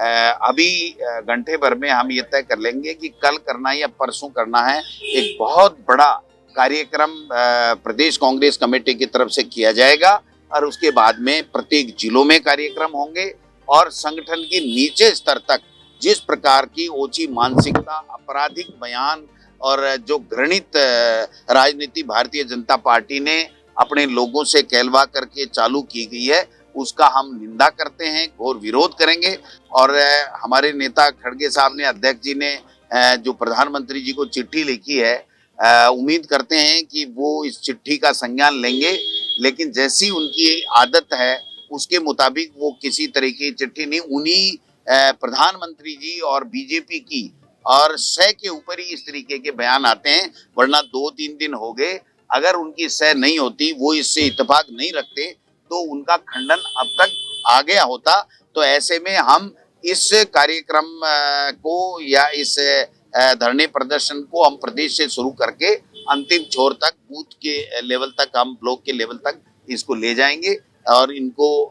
अभी घंटे भर में हम ये तय कर लेंगे कि कल करना है या परसों करना है। एक बहुत बड़ा कार्यक्रम प्रदेश कांग्रेस कमेटी की तरफ से किया जाएगा और उसके बाद में प्रत्येक जिलों में कार्यक्रम होंगे और संगठन के नीचे स्तर तक जिस प्रकार की ओछी मानसिकता, आपराधिक बयान और जो घृणित राजनीति भारतीय जनता पार्टी ने अपने लोगों से कहलवा करके चालू की गई है, उसका हम निंदा करते हैं, घोर विरोध करेंगे। और हमारे नेता खड़गे साहब ने, अध्यक्ष जी ने जो प्रधानमंत्री जी को चिट्ठी लिखी है, उम्मीद करते हैं कि वो इस चिट्ठी का संज्ञान लेंगे, लेकिन जैसी उनकी आदत है उसके मुताबिक वो किसी तरह की चिट्ठी नहीं, उन्हीं प्रधानमंत्री जी और बीजेपी की और 100 के ऊपर ही इस तरीके के बयान आते हैं। वरना 2-3 दिन हो गए, अगर उनकी 100 नहीं होती, वो इससे इत्तेफाक नहीं रखते, तो उनका खंडन अब तक आ गया होता। तो ऐसे में हम इस कार्यक्रम को या इस धरने प्रदर्शन को हम प्रदेश से शुरू करके अंतिम छोर तक, बूथ के लेवल तक, हम ब्लॉक के लेवल तक इसको ले जाएंगे और इनको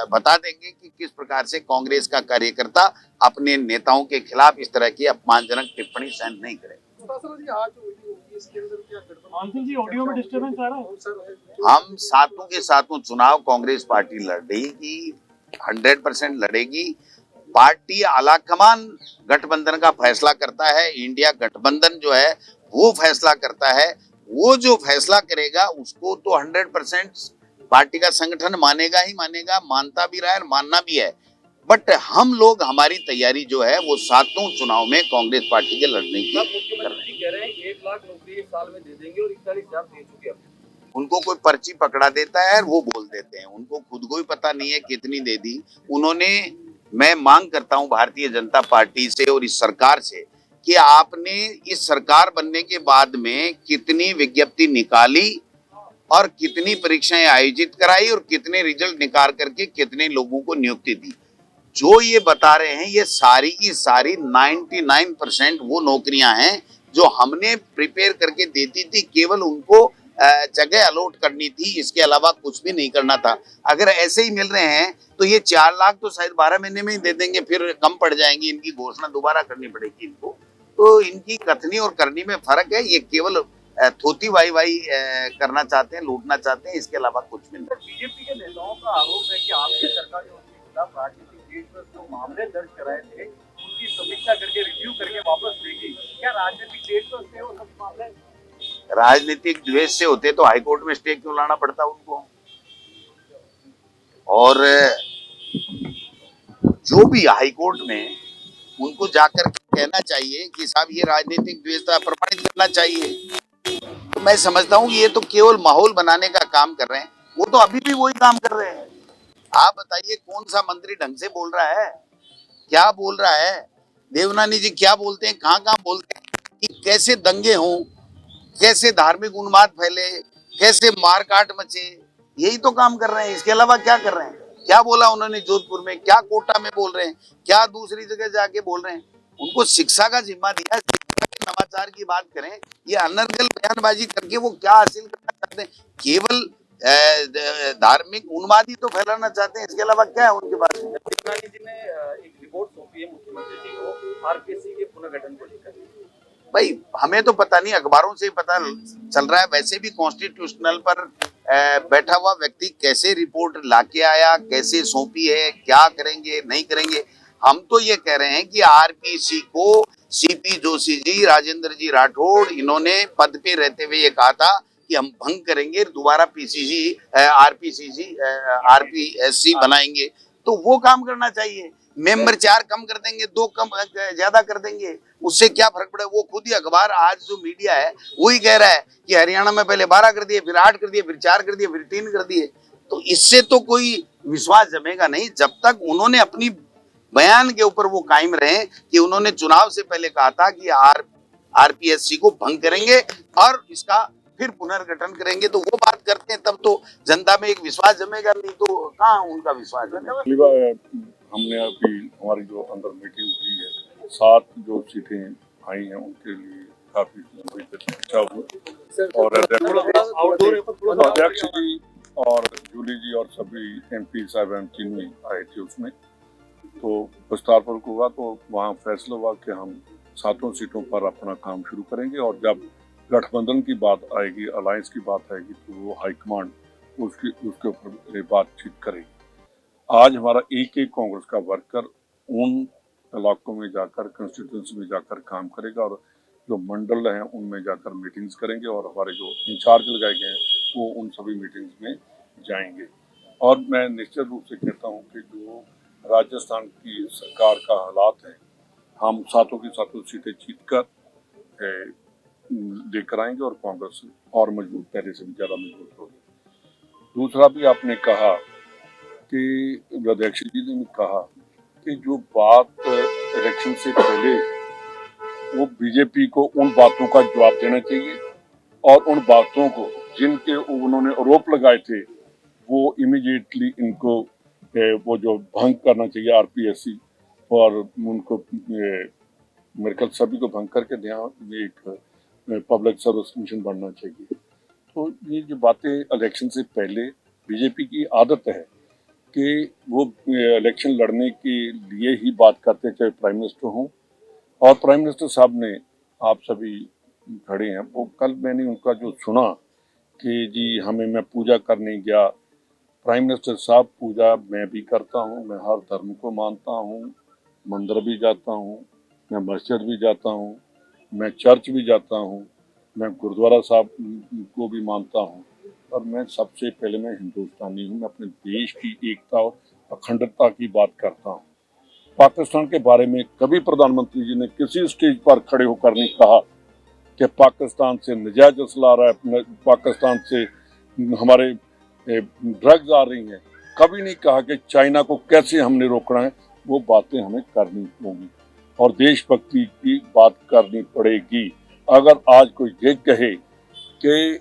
बता देंगे कि किस प्रकार से कांग्रेस का कार्यकर्ता अपने नेताओं के खिलाफ इस तरह की अपमानजनक टिप्पणी सहन नहीं करे। जी, ऑडियो में डिस्टर्बेंस आ रहा है। हम सातों के सातों चुनाव कांग्रेस पार्टी लड़ेगी, 100% लड़ेगी। पार्टी आलाकमान गठबंधन का फैसला करता है, इंडिया गठबंधन जो है वो फैसला करता है। वो जो फैसला करेगा उसको तो 100% पार्टी का संगठन मानेगा ही मानेगा, मानता भी रहा है, मानना भी है। बट हम लोग, हमारी तैयारी जो है वो सातों चुनाव में कांग्रेस पार्टी के लड़ने की कर रहे हैं। कह रहे हैं 1 लाख नौकरी एक साल में दे देंगे और 41,000 दे चुके हैं। उनको कोई पर्ची पकड़ा देता है और वो बोल देते हैं, उनको खुद को भी पता नहीं है कितनी दे दी उन्होंने। मैं मांग करता हूं भारतीय जनता पार्टी से और इस सरकार से कि आपने इस सरकार बनने के बाद में कितनी विज्ञप्ति निकाली और कितनी परीक्षाएं आयोजित कराई और कितने रिजल्ट निकाल करके कितने लोगों को नियुक्ति दी। जो ये बता रहे हैं ये सारी की सारी 99% वो नौकरियां हैं जो हमने प्रिपेयर करके देती थी, केवल उनको जगह अलॉट करनी थी, इसके अलावा कुछ भी नहीं करना था। अगर ऐसे ही मिल रहे हैं तो ये 4 लाख तो शायद 12 महीने में ही दे देंगे, फिर कम पड़ जाएंगी, इनकी घोषणा दोबारा करनी पड़ेगी इनको। तो इनकी कथनी और करनी में फर्क है, ये केवल थोती वाई वाई करना चाहते हैं, लूटना चाहते हैं, इसके अलावा कुछ भी नहीं। बीजेपी के नेताओं का आरोप है कि आपकी सरकार ने उनके खिलाफ राजनीतिक देश में जो मामले दर्ज कराए थे उनकी समीक्षा करके रिव्यू करके वापस लेगी। क्या राजनीतिक देश में होते वो सब मामले? राजनीतिक द्वेष से होते तो हाईकोर्ट में स्टे क्यों लाना पड़ता उनको? और जो भी हाईकोर्ट में उनको जाकर कहना चाहिए कि साहब ये राजनीतिक द्वेष था, प्रमाणित करना चाहिए। तो मैं समझता हूँ कि ये तो केवल माहौल बनाने का काम कर रहे हैं, वो तो अभी भी वही काम कर रहे हैं। आप बताइए कौन सा मंत्री ढंग से बोल रहा है, क्या बोल रहा है? देवनानी जी क्या बोलते हैं, कहाँ कहाँ बोलते हैं कि कैसे दंगे हों, कैसे धार्मिक उन्माद फैले, कैसे मारकाट मचे, यही तो काम कर रहे हैं। इसके अलावा क्या कर रहे हैं? क्या बोला उन्होंने जोधपुर में, क्या कोटा में बोल रहे हैं, क्या दूसरी जगह जाके बोल रहे हैं? उनको शिक्षा का जिम्मा दिया, शिक्षा के नवाचार की बात करें। ये अनर्गल बयानबाजी करके वो क्या हासिल करना चाहते हैं? केवल धार्मिक उन्माद ही तो फैलाना चाहते हैं, इसके अलावा क्या है उनके पास? जी ने एक रिपोर्ट सौंपी है मुख्यमंत्री जी को आरपीएससी के पुनर्गठन को लेकर। भाई हमें तो पता नहीं, अखबारों से पता चल रहा है। वैसे भी कॉन्स्टिट्यूशनल पर बैठा हुआ व्यक्ति कैसे रिपोर्ट लाके आया, कैसे सौंपी है, क्या करेंगे नहीं करेंगे। हम तो ये कह रहे हैं कि आरपीसी को सीपी जोशी जी, राजेंद्र जी राठौड़, इन्होंने पद पे रहते हुए ये कहा था कि हम भंग करेंगे, दोबारा पीसीसी आरपीएससी बनाएंगे। तो वो काम करना चाहिए। मेंबर 4 कम कर देंगे, 2 कम ज्यादा कर देंगे, उससे क्या फर्क पड़े? वो खुद ही अखबार, आज जो मीडिया है वही कह रहा है कि हरियाणा में पहले 12 कर दिए, फिर 8 कर दिए, फिर 4 कर दिए, फिर 3 कर दिए। तो इससे तो कोई विश्वास जमेगा नहीं जब तक उन्होंने अपनी बयान के ऊपर वो कायम रहे कि उन्होंने चुनाव से पहले कहा था कि आरपीएससी को भंग करेंगे और इसका फिर पुनर्गठन करेंगे। तो वो बात करते हैं तब तो जनता में एक विश्वास जमेगा, नहीं तो कहाँ उनका विश्वास जमेगा। हमने अभी हमारी जो अंदर मीटिंग हुई है, 7 जो सीटें आई हैं उनके लिए काफी लंबी चर्चा हुई और अध्यक्ष जी और जूली जी और सभी एमपी साहब तीनों आए थे उसमें। तो विस्तारपूर्वक हुआ तो वहाँ फैसला हुआ कि हम 7 सीटों पर अपना काम शुरू करेंगे और जब गठबंधन की बात आएगी, अलायंस की बात आएगी तो वो हाईकमांड उसके ऊपर बातचीत करेगी। आज हमारा एक एक कांग्रेस का वर्कर उन इलाकों में जाकर, कंस्टिट्यूंसी में जाकर काम करेगा और जो मंडल हैं उनमें जाकर मीटिंग्स करेंगे और हमारे जो इंचार्ज लगाए गए हैं वो उन सभी मीटिंग्स में जाएंगे। और मैं निश्चित रूप से कहता हूँ कि जो राजस्थान की सरकार का हालात है, हम 7 की 7 सीटें जीत कर लेकर आएंगे और कांग्रेस और मजबूत, पहले से भी ज़्यादा मजबूत होगी। दूसरा भी आपने कहा कि अध्यक्ष जी ने कहा कि जो बात इलेक्शन से पहले वो बीजेपी को उन बातों का जवाब देना चाहिए और उन बातों को जिनके उन्होंने आरोप लगाए थे वो इमीडिएटली इनको वो जो भंग करना चाहिए आरपीएससी और उनको मेरे ख्याल सभी को भंग करके ध्यान एक पब्लिक सर्विस कमीशन बनना चाहिए। तो ये जो बातें इलेक्शन से पहले बीजेपी की आदत है कि वो इलेक्शन लड़ने के लिए ही बात करते, चाहे प्राइम मिनिस्टर हों। और प्राइम मिनिस्टर साहब ने, आप सभी खड़े हैं, वो कल मैंने उनका जो सुना कि जी हमें, मैं पूजा करने गया। प्राइम मिनिस्टर साहब, पूजा मैं भी करता हूँ, मैं हर धर्म को मानता हूँ, मंदिर भी जाता हूँ, मैं मस्जिद भी जाता हूँ, मैं चर्च भी जाता हूँ, मैं गुरुद्वारा साहब को भी मानता हूँ और मैं सबसे पहले मैं हिंदुस्तानी हूँ। मैं अपने देश की एकता और अखंडता की बात करता हूँ। पाकिस्तान के बारे में कभी प्रधानमंत्री जी ने किसी स्टेज पर खड़े होकर नहीं कहा कि पाकिस्तान से नजायज असला आ रहा है, पाकिस्तान से हमारे ड्रग्स आ रही हैं। कभी नहीं कहा कि चाइना को कैसे हमने रोकना है। वो बातें हमें करनी होंगी और देशभक्ति की बात करनी पड़ेगी। अगर आज कोई ये कहे कि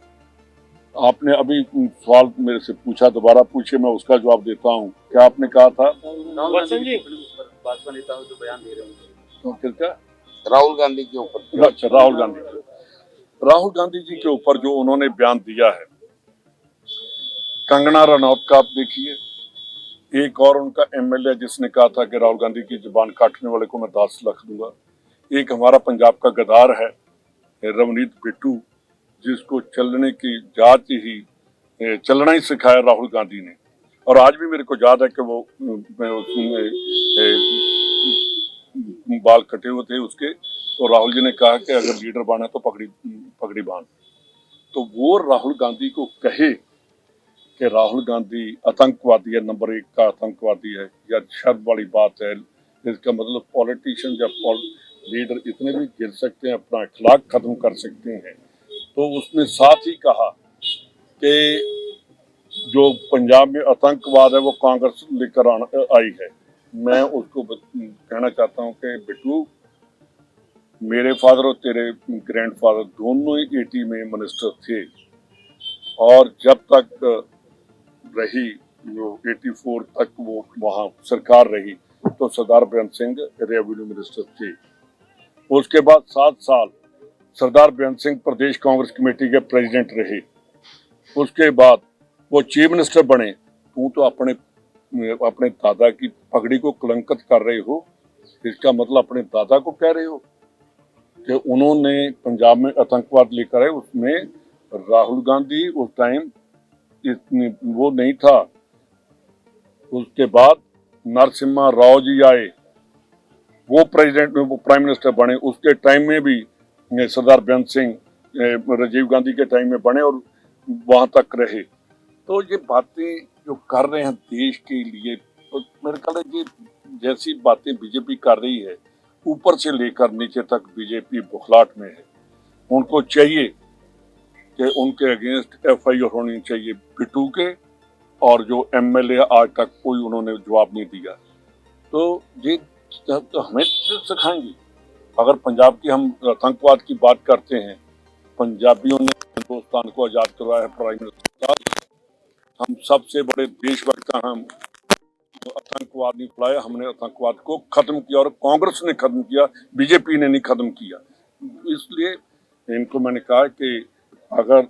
आपने अभी सवाल मेरे से पूछा, दोबारा पूछे, मैं उसका जवाब देता हूँ। क्या आपने कहा था? भाजपा नेता जो बयान दे रहे हैं तो फिर क्या? राहुल गांधी के ऊपर। अच्छा, राहुल गांधी जी के ऊपर जो उन्होंने बयान दिया है, कंगना रनौत का आप देखिए, एक और उनका एमएलए जिसने कहा था कि राहुल गांधी की जुबान काटने वाले को मैं 10 लाख दूंगा। एक हमारा पंजाब का गद्दार है रवनीत बिट्टू, जिसको चलने की जात ही चलना ही सिखाया राहुल गांधी ने। और आज भी मेरे को याद है कि वो बाल कटे हुए थे उसके, तो राहुल जी ने कहा कि अगर लीडर बना तो पगड़ी बांध। तो वो राहुल गांधी को कहे कि राहुल गांधी आतंकवादी है, नंबर 1 का आतंकवादी है, या शर्म वाली बात है। इसका मतलब पॉलिटिशियन या लीडर इतने भी गिर सकते हैं, अपना अखलाक खत्म कर सकते हैं। तो उसने साथ ही कहा कि जो पंजाब में आतंकवाद है वो कांग्रेस लेकर आई है। मैं उसको कहना चाहता हूं कि बिट्टू, मेरे फादर और तेरे ग्रैंडफादर दोनों ही 80 में मिनिस्टर थे और जब तक रही जो 84 तक वो वहाँ सरकार रही तो सरदार बेअंत सिंह रेवेन्यू मिनिस्टर थे। उसके बाद 7 साल सरदार बेअंत सिंह प्रदेश कांग्रेस कमेटी के प्रेसिडेंट रहे। उसके बाद वो चीफ मिनिस्टर बने। तू तो अपने दादा की पगड़ी को कलंकित कर रहे हो। इसका मतलब अपने दादा को कह रहे हो कि उन्होंने पंजाब में आतंकवाद लेकर आए। उसमें राहुल गांधी उस टाइम इतनी वो नहीं था। उसके बाद नरसिम्हा राव जी आए, वो प्रेसिडेंट में, वो प्राइम मिनिस्टर बने। उसके टाइम में भी सरदार बेअंत सिंह राजीव गांधी के टाइम में बने और वहां तक रहे। तो ये बातें जो कर रहे हैं देश के लिए, तो मेरे ख्याल है ये जैसी बातें बीजेपी कर रही है, ऊपर से लेकर नीचे तक बीजेपी बुखलाहट में है। उनको चाहिए कि उनके अगेंस्ट एफआईआर होनी चाहिए बिट्टू के, और जो एमएलए आज तक कोई उन्होंने जवाब नहीं दिया। तो ये तो हमें सिखाएंगे। अगर पंजाब की हम आतंकवाद की बात करते हैं, पंजाबियों ने हिंदुस्तान को आजाद करवाया है। प्राइम मिनिस्टर साहब, हम सबसे बड़े देशभक्त हैं। हम आतंकवाद नहीं फैलाया, हमने आतंकवाद को खत्म किया और कांग्रेस ने खत्म किया, बीजेपी ने नहीं खत्म किया। इसलिए इनको मैंने कहा कि अगर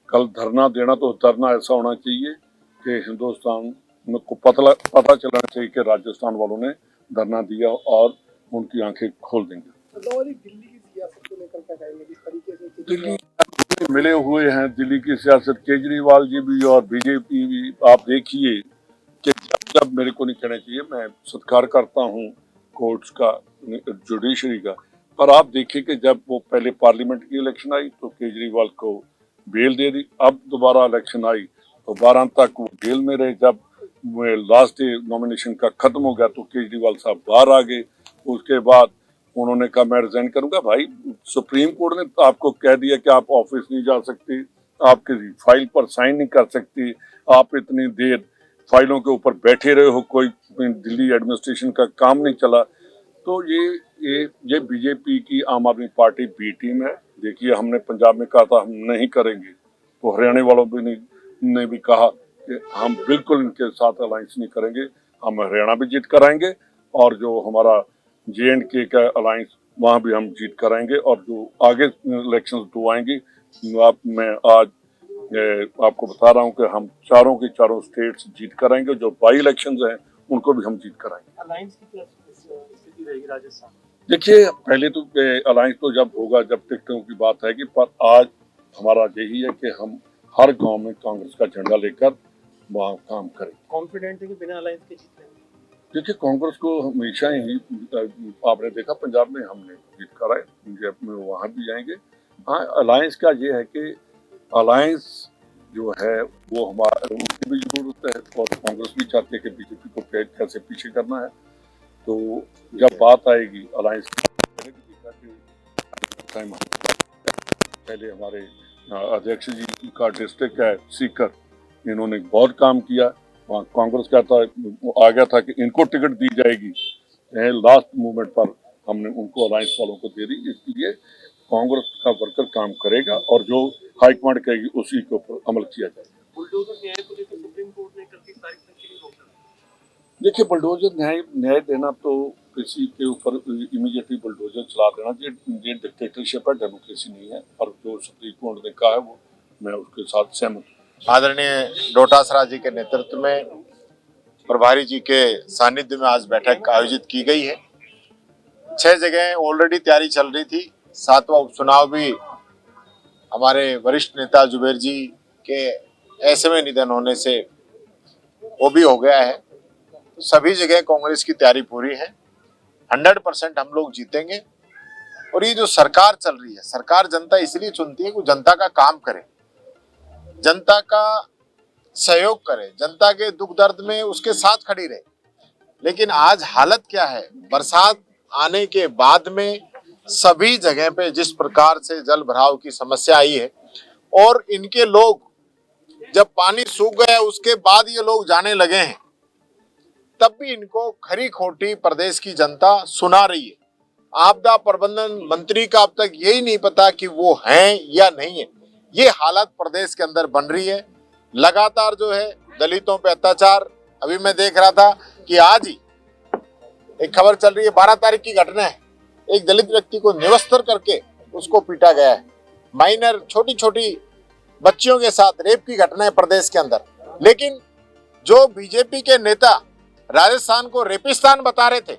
कल धरना देना तो धरना ऐसा होना चाहिए कि हिंदुस्तान को पता चलना चाहिए कि राजस्थान वालों ने धरना दिया और उनकी आंखें खोल देंगे। दिल्ली की सियासत को लेकर क्या कहेंगे, जिस तरीके से दिल्ली मिले हुए हैं, दिल्ली की सियासत, केजरीवाल जी भी और बीजेपी भी। आप देखिए कि जब मेरे को नहीं कहना चाहिए, मैं सत्कार करता हूँ कोर्ट्स का, जुडिशरी का, पर आप देखिए कि जब वो पहले पार्लियामेंट की इलेक्शन आई तो केजरीवाल को बेल दे दी, अब दोबारा इलेक्शन आई तो 12 तक वो जेल में रहे। जब लास्ट डे नॉमिनेशन का खत्म हो गया तो केजरीवाल साहब बाहर आ गए। उसके बाद उन्होंने कहा मैं रिजाइन करूंगा। भाई, सुप्रीम कोर्ट ने आपको कह दिया कि आप ऑफिस नहीं जा सकते, आपके फाइल पर साइन नहीं कर सकते, आप इतनी देर फाइलों के ऊपर बैठे रहे हो, कोई दिल्ली एडमिनिस्ट्रेशन का काम नहीं चला। तो ये बीजेपी की आम आदमी पार्टी बी टीम है। देखिए, हमने पंजाब में कहा था हम नहीं करेंगे, तो हरियाणा वालों ने भी कहा कि हम बिल्कुल इनके साथ अलायंस नहीं करेंगे, हम हरियाणा भी जीत कराएंगे और जो हमारा JNK का अलायंस वहाँ भी हम जीत कराएंगे। और जो आगे इलेक्शन 2 आएंगी, मैं आज आपको बता रहा हूँ कि हम चारों के चारों स्टेट्स जीत कराएंगे। जो बाई इलेक्शंस हैं उनको भी हम जीत कराएंगे। अलायंस की क्या स्थिति रहेगी राजस्थान? देखिए, पहले तो अलायंस तो जब होगा जब टिकटों की बात आएगी, पर आज हमारा यही है कि हम हर गांव में कांग्रेस का झंडा लेकर वहाँ काम करें। कॉन्फिडेंट है कि बिना अलायंस के जीत लेंगे? देखिए, कांग्रेस को हमेशा ही आपने देखा पंजाब में हमने जीत कराए, पंजाब में वहाँ भी जाएंगे। हाँ, अलायंस का ये है कि अलायंस जो है वो हमारा उसकी भी जरूरत है और कांग्रेस भी चाहती है कि बीजेपी को कैसे पीछे करना है। तो जब बात आएगी अलायंस टाइम, पहले हमारे अध्यक्ष जी का डिस्ट्रिक्ट है सीकर, इन्होंने बहुत काम किया। वहाँ कांग्रेस का था, आ गया था कि इनको टिकट दी जाएगी, लास्ट मोमेंट पर हमने उनको अलायंस वालों को दे दी। इसलिए कांग्रेस का वर्कर काम करेगा और जो हाईकमांड कहेगी उसी के ऊपर अमल किया जाएगा। बुलडोजर न्याय को लेकर सुप्रीम कोर्ट ने कल की तारीख तक के लिए रोक दिया। देखिए, बुलडोजर न्याय देना तो किसी के ऊपर इमीडिएटली बुलडोजर चला देना ये डिक्टेटरशिप है, डेमोक्रेसी नहीं है। और जो सुप्रीम कोर्ट ने कहा है वो मैं उसके साथ सहमत हूँ। आदरणीय डोटासरा जी के नेतृत्व में प्रभारी जी के सानिध्य में आज बैठक आयोजित की गई है। 6 जगह ऑलरेडी तैयारी चल रही थी। 7वां उपचुनाव भी हमारे वरिष्ठ नेता जुबेर जी के ऐसे में निधन होने से वो भी हो गया है। तो सभी जगह कांग्रेस की तैयारी पूरी है। 100% हम लोग जीतेंगे। और ये जो सरकार चल रही है, सरकार जनता इसलिए चुनती है कि जनता का काम करे, जनता का सहयोग करे, जनता के दुख दर्द में उसके साथ खड़ी रहे। लेकिन आज हालत क्या है, बरसात आने के बाद में सभी जगह पे जिस प्रकार से जल भराव की समस्या आई है और इनके लोग जब पानी सूख गया उसके बाद ये लोग जाने लगे हैं, तब भी इनको खरी खोटी प्रदेश की जनता सुना रही है। आपदा प्रबंधन मंत्री का अब तक यही नहीं पता कि वो हैं या नहीं है। ये हालत प्रदेश के अंदर बन रही है। लगातार जो है दलितों पे अत्याचार, अभी मैं देख रहा था कि आज ही एक खबर चल रही है, 12 तारीख की घटना है, एक दलित व्यक्ति को निवस्त्र करके उसको पीटा गया है। माइनर छोटी छोटी बच्चियों के साथ रेप की घटना है प्रदेश के अंदर। लेकिन जो बीजेपी के नेता राजस्थान को रेपिस्तान बता रहे थे,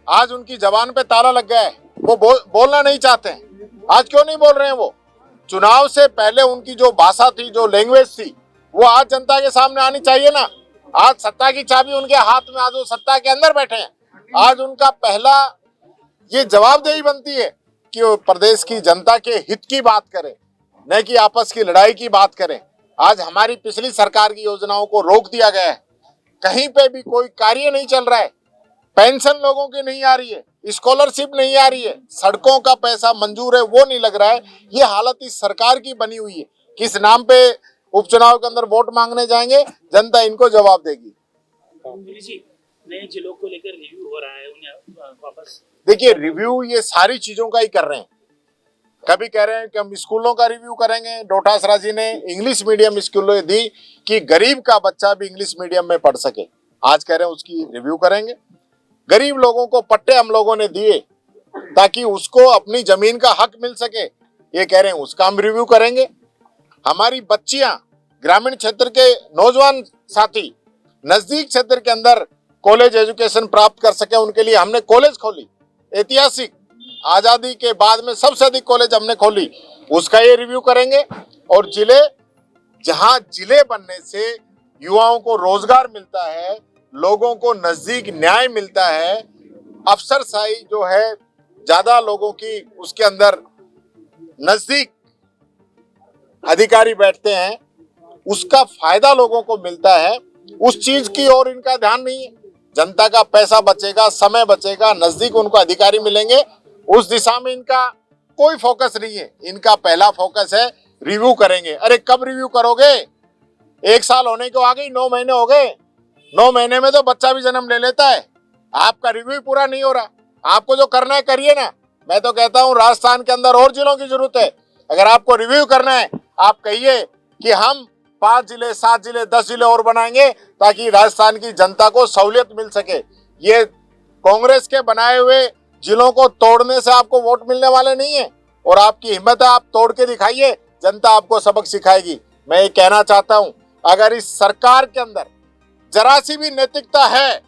आज उनकी जबान पे ताला लग गया है। वो बोलना नहीं चाहते हैं। आज क्यों नहीं बोल रहे हैं? वो चुनाव से पहले उनकी जो भाषा थी, जो लैंग्वेज थी, वो आज जनता के सामने आनी चाहिए ना। आज सत्ता की चाबी उनके हाथ में, आज वो सत्ता के अंदर बैठे हैं। आज उनका पहला ये जवाबदेही बनती है कि वो प्रदेश की जनता के हित की बात करें, न कि आपस की लड़ाई की बात करें। आज हमारी पिछली सरकार की योजनाओं को रोक दिया गया है, कहीं पे भी कोई कार्य नहीं चल रहा है। पेंशन लोगों की नहीं आ रही है, स्कॉलरशिप नहीं आ रही है, सड़कों का पैसा मंजूर है वो नहीं लग रहा है। ये हालत इस सरकार की बनी हुई है। किस नाम पे उपचुनाव के अंदर वोट मांगने जाएंगे, जनता इनको जवाब देगी। नए जिलों को लेकर रिव्यू हो रहा है, उन्हें वापस देखिए, रिव्यू ये सारी चीजों का ही कर रहे हैं। कभी कह रहे हैं कि हम स्कूलों का रिव्यू करेंगे। डोटासरा जी ने इंग्लिश मीडियम स्कूलें दी कि गरीब का बच्चा भी इंग्लिश मीडियम में पढ़ सके। आज कह रहे हैं उसकी रिव्यू करेंगे। गरीब लोगों को पट्टे हम लोगों ने दिए ताकि उसको अपनी जमीन का हक मिल सके, ये कह रहे हैं उसका हम रिव्यू करेंगे। हमारी बच्चियां, ग्रामीण क्षेत्र के नौजवान साथी नजदीक क्षेत्र के अंदर कॉलेज एजुकेशन प्राप्त कर सके उनके लिए हमने कॉलेज खोली। ऐतिहासिक आजादी के बाद में सबसे अधिक कॉलेज हमने खोली, उसका ये रिव्यू करेंगे। और जिले, जहां जिले बनने से युवाओं को रोजगार मिलता है, लोगों को नजदीक न्याय मिलता है, अफसरशाही जो है ज्यादा लोगों की उसके अंदर नजदीक अधिकारी बैठते हैं, उसका फायदा लोगों को मिलता है, उस चीज की ओर इनका ध्यान नहीं है। जनता का पैसा बचेगा, समय बचेगा, नजदीक उनको अधिकारी मिलेंगे, उस दिशा में इनका कोई फोकस नहीं है। इनका पहला फोकस है रिव्यू करेंगे। अरे कब रिव्यू करोगे? 1 साल होने को आ गई, 9 महीने हो गए। 9 महीने में तो बच्चा भी जन्म ले लेता है, आपका रिव्यू पूरा नहीं हो रहा। आपको जो करना है करिए ना। मैं तो कहता हूँ राजस्थान के अंदर और जिलों की जरूरत है। अगर आपको रिव्यू करना है, आप कहिए कि हम 5 जिले, 7 जिले, 10 जिले और बनाएंगे ताकि राजस्थान की जनता को सहूलियत मिल सके। ये कांग्रेस के बनाए हुए जिलों को तोड़ने से आपको वोट मिलने वाले नहीं है, और आपकी हिम्मत है, आप तोड़ के दिखाइए, जनता आपको सबक सिखाएगी। मैं ये कहना चाहता हूं, अगर इस सरकार के अंदर जरा सी भी नैतिकता है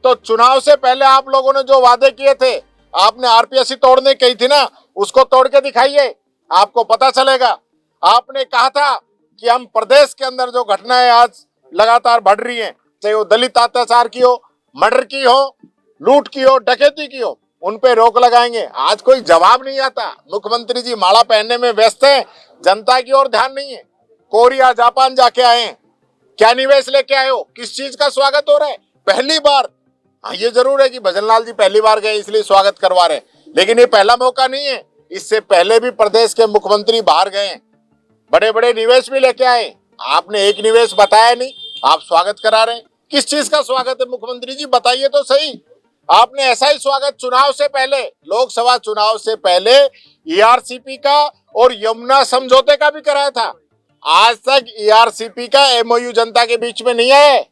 तो चुनाव से पहले आप लोगों ने जो वादे किए थे, आपने आरपीएससी तोड़ने कही थी ना, उसको तोड़ के दिखाइए, आपको पता चलेगा। आपने कहा था कि हम प्रदेश के अंदर जो घटनाएं आज लगातार बढ़ रही हैं, चाहे वो दलित अत्याचार की हो, मर्डर की हो, लूट की हो, डकैती की हो, उन पे रोक लगाएंगे। आज कोई जवाब नहीं आता। मुख्यमंत्री जी माला पहनने में व्यस्त हैं, जनता की ओर ध्यान नहीं है। कोरिया, जापान जाके आए हैं, क्या निवेश लेके आए हो? किस चीज का स्वागत हो रहा है? पहली बार, हाँ ये जरूर है कि भजनलाल जी पहली बार गए इसलिए स्वागत करवा रहे हैं, लेकिन ये पहला मौका नहीं है। इससे पहले भी प्रदेश के मुख्यमंत्री बाहर गए हैं, बड़े बड़े निवेश भी लेके आए। आपने एक निवेश बताया नहीं, आप स्वागत करा रहे हैं। किस चीज का स्वागत है मुख्यमंत्री जी, बताइए तो सही। आपने ऐसा ही स्वागत चुनाव से पहले, लोकसभा चुनाव से पहले ईआरसीपी का और यमुना समझौते का भी कराया था। आज तक ईआरसीपी का एमओयू जनता के बीच में नहीं है।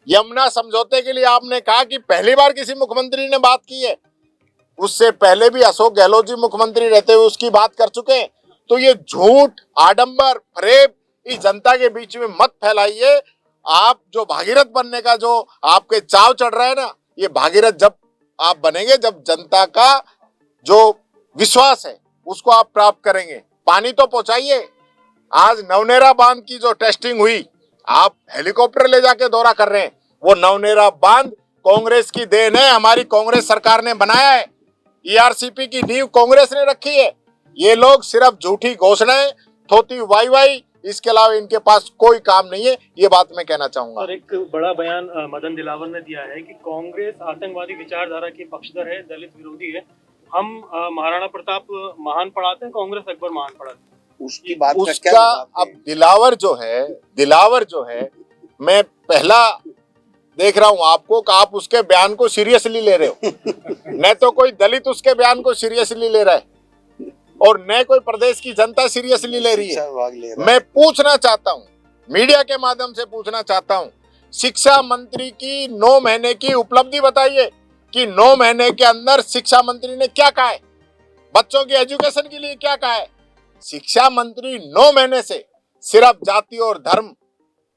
यमुना समझौते के लिए आपने कहा कि पहली बार किसी मुख्यमंत्री ने बात की है, उससे पहले भी अशोक गहलोत जी मुख्यमंत्री रहते हुए उसकी बात कर चुके हैं। तो ये झूठ, आडंबर, फरेब इस जनता के बीच में मत फैलाइए। आप जो भागीरथ बनने का जो आपके चाव चढ़ रहा है ना, ये भागीरथ जब आप बनेंगे जब जनता का जो विश्वास है उसको आप प्राप्त करेंगे। पानी तो पहुंचाइए। आज नवनेरा बांध की जो टेस्टिंग हुई, आप हेलीकॉप्टर ले जाके दौरा कर रहे हैं। वो नवनेरा बांध कांग्रेस की देन है, हमारी कांग्रेस सरकार ने बनाया है। ईआरसीपी की नींव कांग्रेस ने रखी है। ये लोग सिर्फ झूठी घोषणाएं, थोती वाई, इसके अलावा इनके पास कोई काम नहीं है। ये बात मैं कहना चाहूंगा। और एक बड़ा बयान मदन दिलावर ने दिया है कि कांग्रेस आतंकवादी विचारधारा की पक्षधर है, दलित विरोधी है। हम महाराणा प्रताप महान पढ़ाते हैं, कांग्रेस अकबर महान पढ़ाते हैं। उसकी बात का क्या उसका जवाब अब दिलावर जो है, मैं पहला देख रहा हूं आपको कि आप उसके बयान को सीरियसली ले रहे हो। न तो कोई दलित उसके बयान को सीरियसली ले रहा है और न कोई प्रदेश की जनता सीरियसली ले रही है। मैं पूछना चाहता हूं, मीडिया के माध्यम से पूछना चाहता हूं, शिक्षा मंत्री की 9 महीने की उपलब्धि बताइए कि 9 महीने के अंदर शिक्षा मंत्री ने क्या कहा है, बच्चों की एजुकेशन के लिए क्या कहा है। शिक्षा मंत्री 9 महीने से सिर्फ जाति और धर्म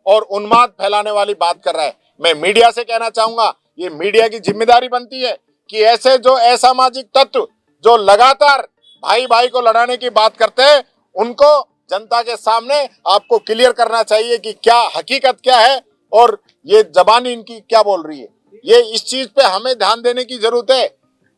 और उन्माद फैलाने वाली बात कर रहा है। मैं मीडिया से कहना चाहूंगा, ये मीडिया की जिम्मेदारी बनती है कि ऐसे जो असामाजिक तत्व जो लगातार भाई भाई को लड़ाने की बात करते हैं, उनको जनता के सामने आपको क्लियर करना चाहिए कि क्या हकीकत क्या है और ये जबान इनकी क्या बोल रही है। ये इस चीज पे हमें ध्यान देने की जरूरत है।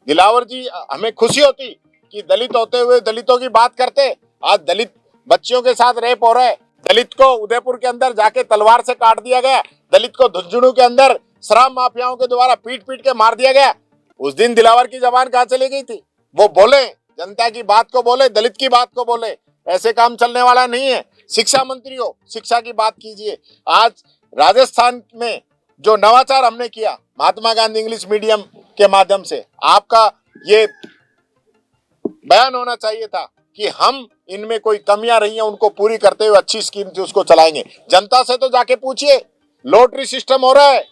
दिलावर जी, हमें खुशी होती कि दलित होते हुए दलितों की बात करते। आज दलित बच्चियों के साथ रेप हो रहा है, दलित को उदयपुर के अंदर जाके तलवार से काट दिया गया, दलित को झुंझुनू के अंदर शराब माफियाओं के द्वारा पीट पीट के मार दिया गया। उस दिन दिलावर की जबान कहाँ चली गई थी? वो बोले, जनता की बात को बोले, दलित की बात को बोले। ऐसे काम चलने वाला नहीं है। शिक्षा मंत्री हो, शिक्षा की बात कीजिए। आज राजस्थान में जो नवाचार हमने किया महात्मा गांधी इंग्लिश मीडियम के माध्यम से, आपका ये बयान होना चाहिए था कि हम इनमें कोई कमियां रही हैं उनको पूरी करते हुए अच्छी स्कीम थी उसको चलाएंगे। जनता से तो जाके पूछिए। लॉटरी सिस्टम हो रहा है,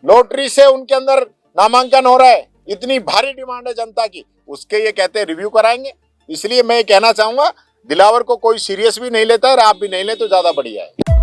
लॉटरी से उनके अंदर नामांकन हो रहा है, इतनी भारी डिमांड है जनता की, उसके ये कहते हैं रिव्यू कराएंगे। इसलिए मैं कहना चाहूंगा, दिलावर को कोई सीरियस भी नहीं लेता और आप भी नहीं ले तो ज्यादा बढ़िया है।